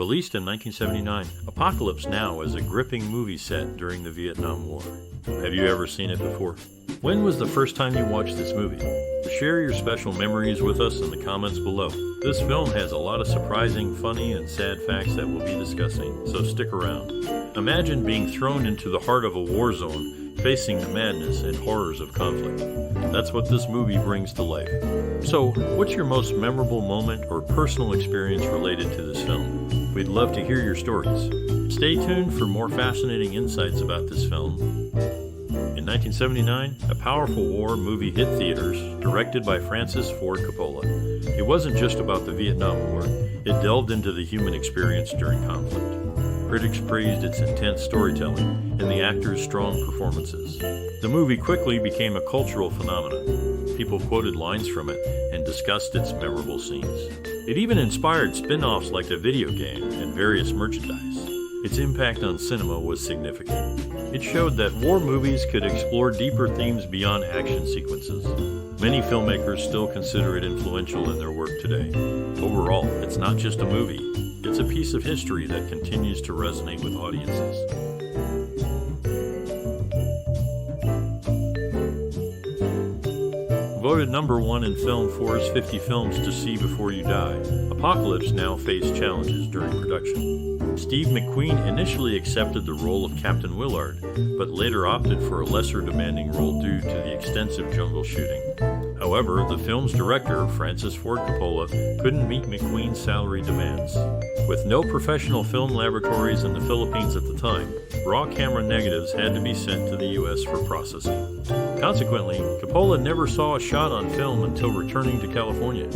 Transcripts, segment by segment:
Released in 1979, Apocalypse Now is a gripping movie set during the Vietnam War. Have you ever seen it before? When was the first time you watched this movie? Share your special memories with us in the comments below. This film has a lot of surprising, funny, and sad facts that we'll be discussing, so stick around. Imagine being thrown into the heart of a war zone, facing the madness and horrors of conflict. That's what this movie brings to life. So, what's your most memorable moment or personal experience related to this film? We'd love to hear your stories. Stay tuned for more fascinating insights about this film. In 1979, a powerful war movie hit theaters, directed by Francis Ford Coppola. It wasn't just about the Vietnam War, it delved into the human experience during conflict. Critics praised its intense storytelling and the actors' strong performances. The movie quickly became a cultural phenomenon. People quoted lines from it and discussed its memorable scenes. It even inspired spin-offs like the video game and various merchandise. Its impact on cinema was significant. It showed that war movies could explore deeper themes beyond action sequences. Many filmmakers still consider it influential in their work today. Overall, it's not just a movie, it's a piece of history that continues to resonate with audiences. Voted #1 in Film Fore's 50 Films to See Before You Die, Apocalypse Now faced challenges during production. Steve McQueen initially accepted the role of Captain Willard, but later opted for a lesser demanding role due to the extensive jungle shooting. However, the film's director, Francis Ford Coppola, couldn't meet McQueen's salary demands. With no professional film laboratories in the Philippines at the time, raw camera negatives had to be sent to the U.S. for processing. Consequently, Coppola never saw a shot on film until returning to California.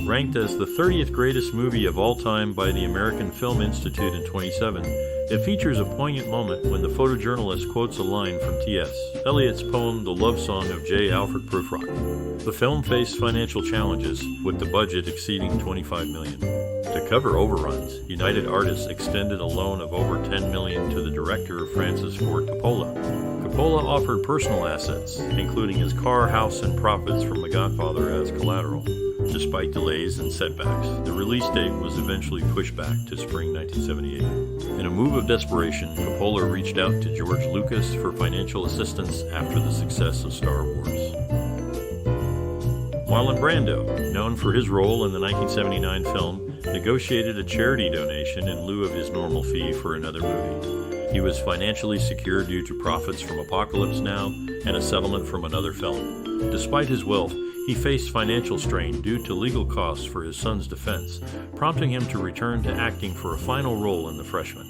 Ranked as the 30th greatest movie of all time by the American Film Institute in 2007, it features a poignant moment when the photojournalist quotes a line from T.S. Eliot's poem The Love Song of J. Alfred Prufrock. The film faced financial challenges, with the budget exceeding $25 million. To cover overruns, United Artists extended a loan of over $10 million to the director, Francis Ford Coppola. Coppola offered personal assets, including his car, house, and profits from The Godfather as collateral. Despite delays and setbacks, the release date was eventually pushed back to spring 1978. In a move of desperation, Coppola reached out to George Lucas for financial assistance after the success of Star Wars. Marlon Brando, known for his role in the 1979 film, negotiated a charity donation in lieu of his normal fee for another movie. He was financially secure due to profits from Apocalypse Now and a settlement from another film. Despite his wealth, he faced financial strain due to legal costs for his son's defense, prompting him to return to acting for a final role in The Freshman.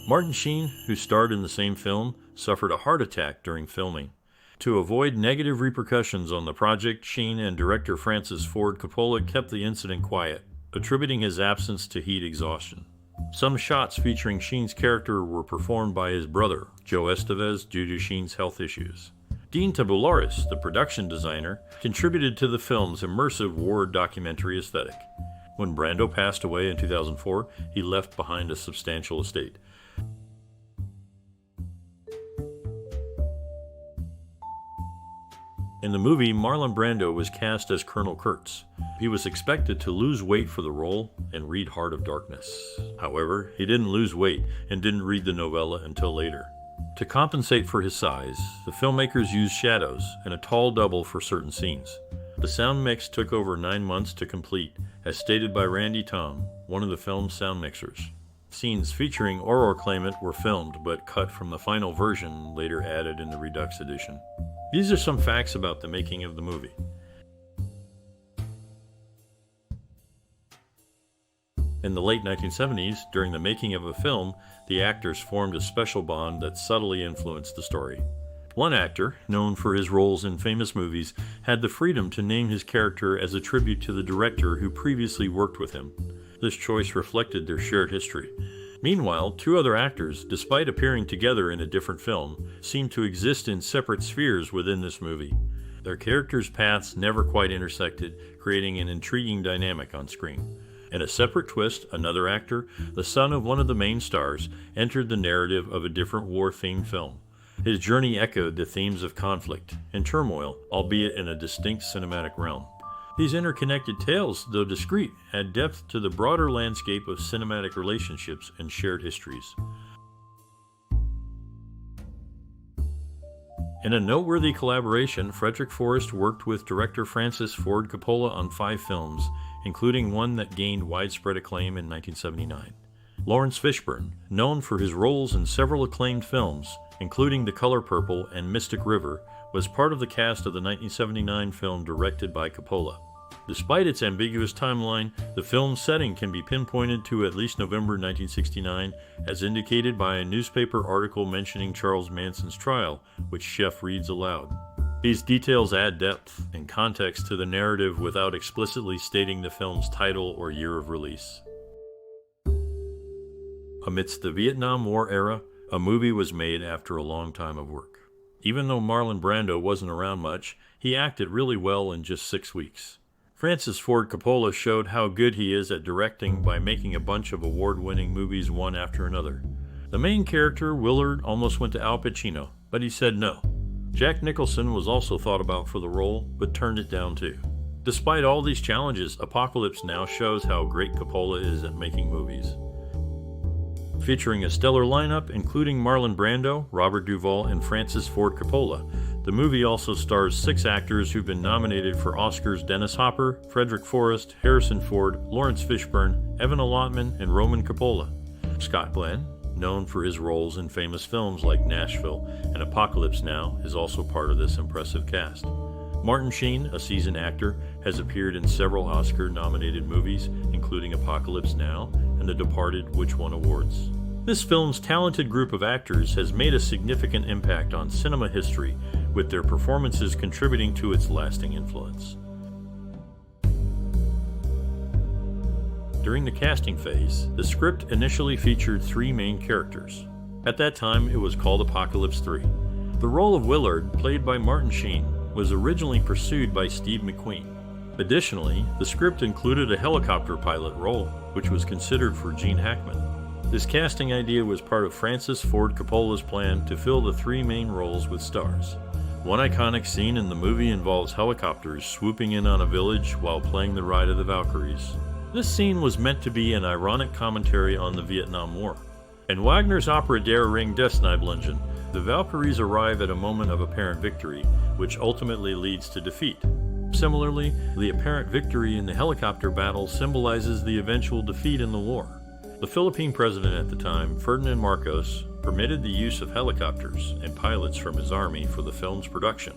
Martin Sheen, who starred in the same film, suffered a heart attack during filming. To avoid negative repercussions on the project, Sheen and director Francis Ford Coppola kept the incident quiet, attributing his absence to heat exhaustion. Some shots featuring Sheen's character were performed by his brother, Joe Estevez, due to Sheen's health issues. Dean Tabularis, the production designer, contributed to the film's immersive war documentary aesthetic. When Brando passed away in 2004, he left behind a substantial estate. In the movie, Marlon Brando was cast as Colonel Kurtz. He was expected to lose weight for the role and read Heart of Darkness. However, he didn't lose weight and didn't read the novella until later. To compensate for his size, the filmmakers used shadows and a tall double for certain scenes. The sound mix took over 9 months to complete, as stated by Randy Tom, one of the film's sound mixers. Scenes featuring Aurora Claimant were filmed but cut from the final version, later added in the Redux edition. These are some facts about the making of the movie. In the late 1970s, during the making of a film, the actors formed a special bond that subtly influenced the story. One actor, known for his roles in famous movies, had the freedom to name his character as a tribute to the director who previously worked with him. This choice reflected their shared history. Meanwhile, two other actors, despite appearing together in a different film, seemed to exist in separate spheres within this movie. Their characters' paths never quite intersected, creating an intriguing dynamic on screen. In a separate twist, another actor, the son of one of the main stars, entered the narrative of a different war-themed film. His journey echoed the themes of conflict and turmoil, albeit in a distinct cinematic realm. These interconnected tales, though discrete, add depth to the broader landscape of cinematic relationships and shared histories. In a noteworthy collaboration, Frederic Forrest worked with director Francis Ford Coppola on 5 films, including one that gained widespread acclaim in 1979. Laurence Fishburne, known for his roles in several acclaimed films, including The Color Purple and Mystic River, was part of the cast of the 1979 film directed by Coppola. Despite its ambiguous timeline, the film's setting can be pinpointed to at least November 1969, as indicated by a newspaper article mentioning Charles Manson's trial, which Chef reads aloud. These details add depth and context to the narrative without explicitly stating the film's title or year of release. Amidst the Vietnam War era, a movie was made after a long time of work. Even though Marlon Brando wasn't around much, he acted really well in just 6 weeks. Francis Ford Coppola showed how good he is at directing by making a bunch of award-winning movies one after another. The main character, Willard, almost went to Al Pacino, but he said no. Jack Nicholson was also thought about for the role, but turned it down too. Despite all these challenges, Apocalypse Now shows how great Coppola is at making movies. Featuring a stellar lineup including Marlon Brando, Robert Duvall, and Francis Ford Coppola, the movie also stars 6 actors who've been nominated for Oscars: Dennis Hopper, Frederic Forrest, Harrison Ford, Laurence Fishburne, Evan Allotman, and Roman Coppola. Scott Glenn, known for his roles in famous films like Nashville and Apocalypse Now, is also part of this impressive cast. Martin Sheen, a seasoned actor, has appeared in several Oscar-nominated movies, including Apocalypse Now and The Departed, which won awards. This film's talented group of actors has made a significant impact on cinema history, with their performances contributing to its lasting influence. During the casting phase, the script initially featured 3 main characters. At that time, it was called Apocalypse 3. The role of Willard, played by Martin Sheen, was originally pursued by Steve McQueen. Additionally, the script included a helicopter pilot role, which was considered for Gene Hackman. This casting idea was part of Francis Ford Coppola's plan to fill the 3 main roles with stars. One iconic scene in the movie involves helicopters swooping in on a village while playing the Ride of the Valkyries. This scene was meant to be an ironic commentary on the Vietnam War. In Wagner's opera Der Ring des Nibelungen, the Valkyries arrive at a moment of apparent victory, which ultimately leads to defeat. Similarly, the apparent victory in the helicopter battle symbolizes the eventual defeat in the war. The Philippine president at the time, Ferdinand Marcos, permitted the use of helicopters and pilots from his army for the film's production.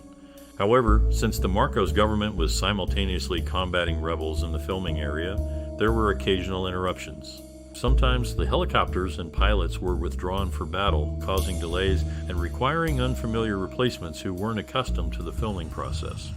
However, since the Marcos government was simultaneously combating rebels in the filming area, there were occasional interruptions. Sometimes the helicopters and pilots were withdrawn for battle, causing delays and requiring unfamiliar replacements who weren't accustomed to the filming process.